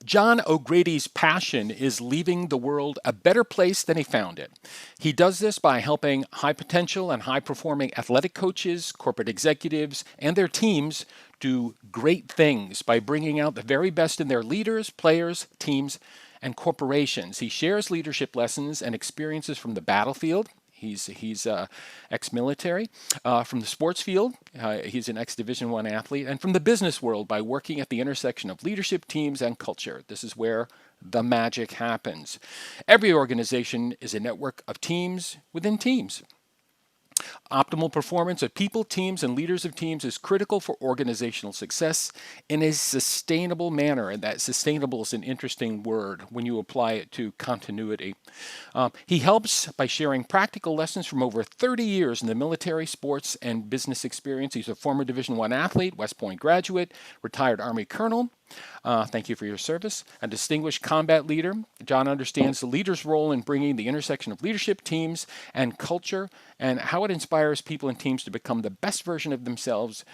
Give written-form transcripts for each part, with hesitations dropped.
John O'Grady's passion is leaving the world a better place than he found it. He does this by helping high potential and high performing athletic coaches, corporate executives, and their teams do great things by bringing out the very best in their leaders, players, teams, and corporations. He shares leadership lessons and experiences from the battlefield. He's ex-military. From the sports field, he's an ex-Division One athlete, and from the business world by working at the intersection of leadership, teams, and culture. This is where the magic happens. Every organization is a network of teams within teams. Optimal performance of people, teams, and leaders of teams is critical for organizational success in a sustainable manner. And that sustainable is an interesting word when you apply it to continuity. He helps by sharing practical lessons from over 30 years in the military, sports, and business experience. He's a former Division One athlete, West Point graduate, retired Army colonel. Thank you for your service. A distinguished combat leader, John understands the leader's role in bringing the intersection of leadership, teams, and culture, and how it inspires people and teams to become the best version of themselves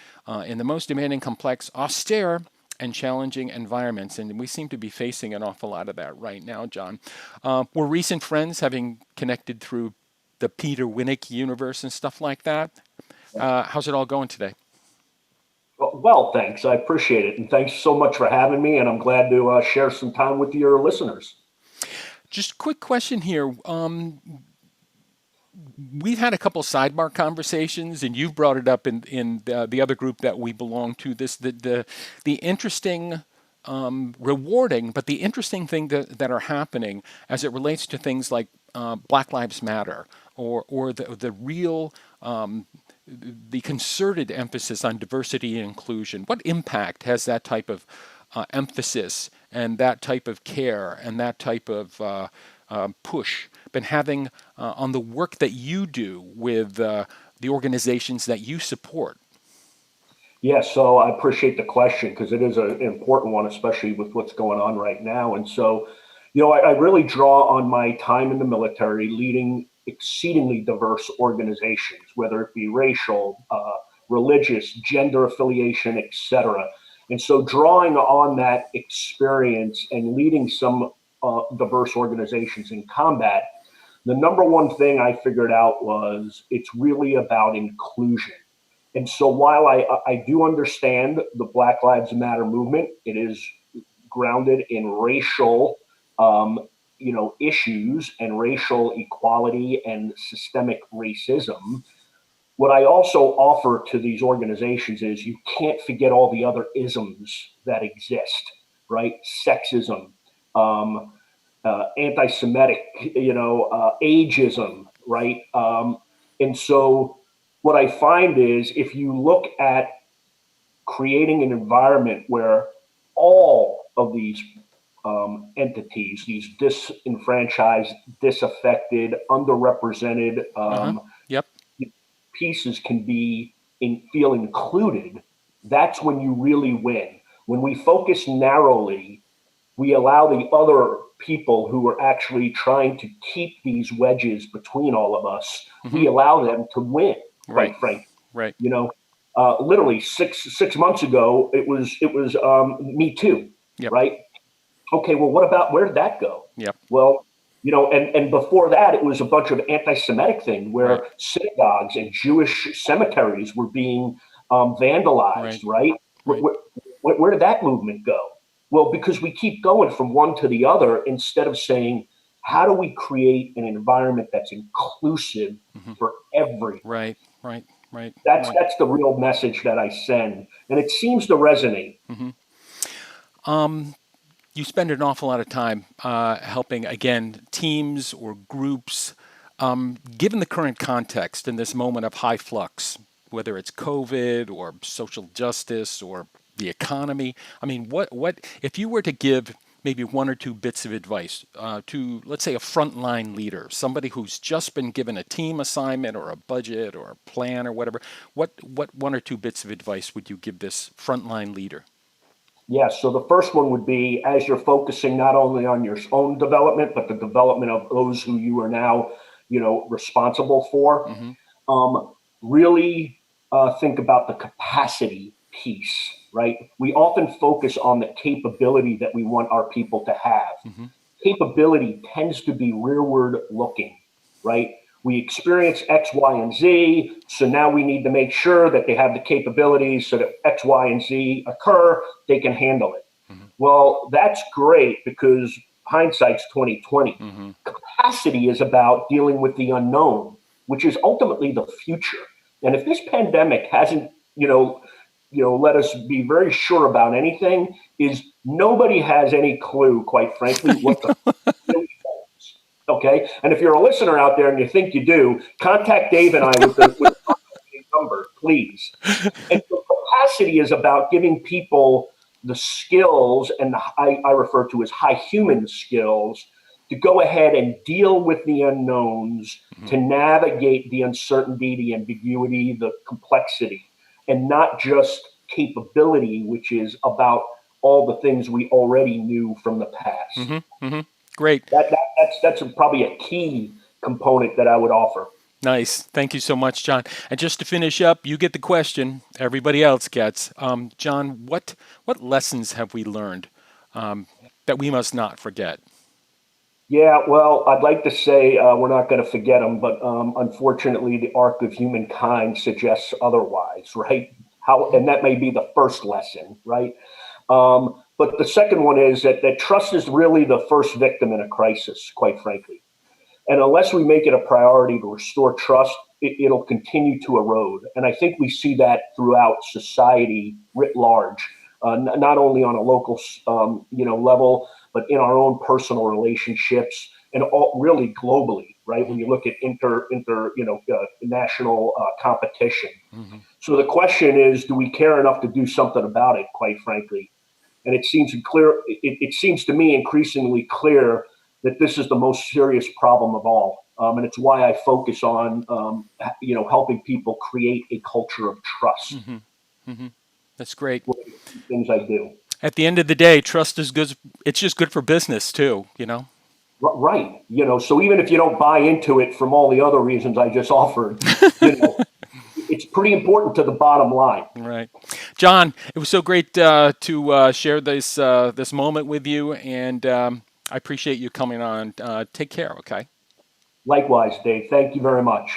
in the most demanding, complex, austere, and challenging environments. And we seem to be facing an awful lot of that right now, John. We're recent friends, having connected through the Peter Winnick universe and stuff like that. How's it all going today? Well, thanks. I appreciate it. And thanks so much for having me. And I'm glad to share some time with your listeners. Just a quick question here. We've had a couple sidebar conversations, and you've brought it up in the other group that we belong to. The interesting, rewarding, but the interesting thing that are happening as it relates to things like Black Lives Matter or the real the concerted emphasis on diversity and inclusion. What impact has that type of emphasis and that type of care and that type of push been having on the work that you do with the organizations that you support? Yeah, so I appreciate the question because it is an important one, especially with what's going on right now. And so, I really draw on my time in the military leading exceedingly diverse organizations, whether it be racial, religious, gender affiliation, etc. And so, drawing on that experience and leading some diverse organizations in combat, the number one thing I figured out was it's really about inclusion. And so while I do understand the Black Lives Matter movement, it is grounded in racial, issues and racial equality and systemic racism. What I also offer to these organizations is you can't forget all the other isms that exist, right? Sexism, anti-Semitic, ageism, right? And so what I find is if you look at creating an environment where all of these entities, these disenfranchised, disaffected, underrepresented Uh-huh. Yep. pieces can feel included, that's when you really win. When we focus narrowly, we allow the other people who are actually trying to keep these wedges between all of us, Hmm. we allow them to win, Right. quite frankly. Right. Literally six months ago, it was Me Too, Yep. right? Okay, well, what about where did that go? Yep. Well, and before that, it was a bunch of anti-Semitic thing Right. where synagogues and Jewish cemeteries were being vandalized, Right. right? Right. Where did that movement go? Well, because we keep going from one to the other instead of saying, how do we create an environment that's inclusive Hmm. for everyone? Right. Right. Right. That's Right. that's the real message that I send, and it seems to resonate. Hmm. You spend an awful lot of time helping, again, teams or groups. Given the current context in this moment of high flux, whether it's COVID or social justice or the economy, I mean, what if you were to give maybe one or two bits of advice to, let's say, a frontline leader, somebody who's just been given a team assignment or a budget or a plan or whatever, what one or two bits of advice would you give this frontline leader? Yeah, so the first one would be as you're focusing not only on your own development, but the development of those who you are now, responsible for. Hmm. Really think about the capacity piece, right? We often focus on the capability that we want our people to have. Hmm. Capability tends to be rearward looking, right? We experience X, Y, and Z, so now we need to make sure that they have the capabilities so that X, Y, and Z occur, they can handle it. Hmm. Well, that's great because hindsight's 2020. Hmm. Capacity is about dealing with the unknown, which is ultimately the future. And if this pandemic hasn't, let us be very sure about anything, is nobody has any clue, quite frankly, what the really holds. Okay, and if you're a listener out there and you think you do, contact Dave and I with the number, please. And so capacity is about giving people the skills, and I refer to as high human skills, to go ahead and deal with the unknowns, Hmm. to navigate the uncertainty, the ambiguity, the complexity, and not just capability, which is about all the things we already knew from the past. Hmm. Hmm. Great. That's probably a key component that I would offer. Nice. Thank you so much, John. And just to finish up, you get the question everybody else gets. John, what lessons have we learned that we must not forget? Yeah, well, I'd like to say we're not going to forget them, but unfortunately, the arc of humankind suggests otherwise, right? How, and that may be the first lesson, right? But the second one is that trust is really the first victim in a crisis, quite frankly. And unless we make it a priority to restore trust, it'll continue to erode. And I think we see that throughout society writ large, not only on a local, level, but in our own personal relationships and all, really globally, right? Hmm. When you look at national competition. Hmm. So the question is, do we care enough to do something about it? Quite frankly, and it seems clear. It seems to me increasingly clear that this is the most serious problem of all, and it's why I focus on helping people create a culture of trust. Hmm. Hmm. That's great. One of the key things I do. At the end of the day, trust is good. It's just good for business too, you know? Right. So even if you don't buy into it from all the other reasons I just offered, it's pretty important to the bottom line. Right. John, it was so great to share this moment with you, and I appreciate you coming on. Take care, okay? Likewise, Dave. Thank you very much.